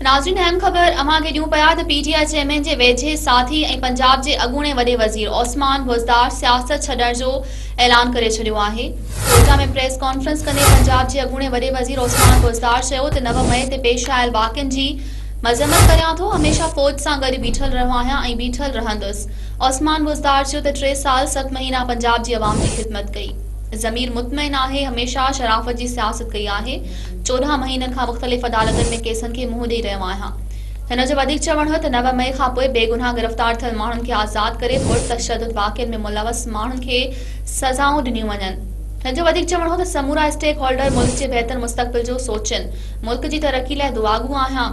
नाज़रीन अहम ख़बर अवां खे ॾियूं पिया त पीटीआई चेयरमैन जे वेझे साथी ऐं पंजाब जे अॻूणे वॾे वज़ीर ओस्मान बुज़दार सियासत छॾण जो ऐलान करे छॾियो आहे। कोटा में प्रेस कॉन्फ्रेंस कंदे पंजाब जे अॻूणे वॾे वज़ीर ओस्मान बुज़दार चयो त 9 मई ते पेश आयल वाक़िअनि जी मज़म्मत करियां थो। हमेशा फ़ौज सां गॾु बीठल रहियो आहियां ऐं बीठल रहंदुसि। ओस्मान बुज़दार चयो त 3 साल 7 महीना पंजाब जी अवाम जी ख़िदमत कई। ज़मीर मुतमइन आहे, हमेशा शराफ़त जी सियासत कई आहे। 14 महीननि खां मुख़्तलिफ़ अदालतनि में केसनि खे मुंहुं ॾेई रहियो आहियां। हिन जो वधीक चवणु हो त 9 मई खां पोइ बेगुनाह गिरफ़्तार थियल माण्हुनि खे आज़ाद करे पुरतशद्दुद वाक़िअनि में मुलवस माण्हुनि खे सज़ाऊं ॾिनियूं वञनि। हिन जो वधीक चवणु हो त समूरा स्टेक होल्डर मुल्क जे बहितर मुस्तक़बिल जो सोचनि। मुल्क जी तरक़ी लाइ दुआगू आहियां।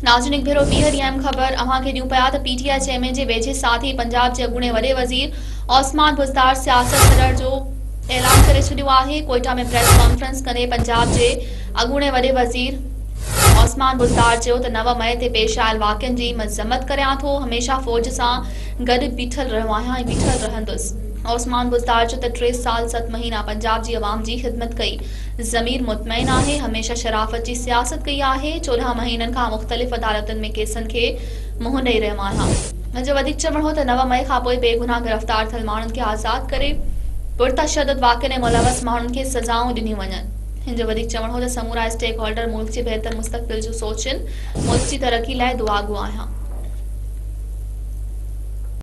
नाज़रीन हिकु भेरो ॿीहर अहम ख़बर अवां खे ॾियूं पिया त पीटीआई चेयरमैन जे वेझे साथी पंजाब जे अॻूणे वॾे वज़ीर ओस्मान बुज़दार सियासत छॾण जो ऐलान करे छॾियो आहे। कोयटा में प्रेस कॉन्फ्रेंस कंदे पंजाब जे अॻूणे वॾे वज़ीर ओस्मान बुज़दार चयो त 9 मई ते पेश आयल वाक़िअनि जी मज़म्मत करियां थो। हमेशा फ़ौज सां गॾु बीठल रहियो आहियां ऐं बीठल रहंदुसि। ओस्मान बुज़दार चयो त 3 साल 7 महीना पंजाब जी अवाम जी ख़िदमत कई। ज़मीर मुतमइन आहे, हमेशा शराफ़त जी सियासत कई आहे। 14 महीननि खां मुख़्तलिफ़ अदालतनि में केसनि खे मुंहुं ॾेई रहियो आहियां। हिन जो वधीक चवणु हो त 9 मई खां पोइ बेगुनाह गिरफ़्तार थियल माण्हुनि खे आज़ाद करे पुरतशद्दुद वाक़िअनि में मुलवस माण्हुनि खे सज़ाऊं ॾिनियूं वञनि। हिन जो वधीक चवणु हो त समूरा स्टेक होल्डर मुल्क जे बहितर मुस्तक़बिल जो सोचनि। मुल्क जी तरक़ी लाइ दुआगू आहियां।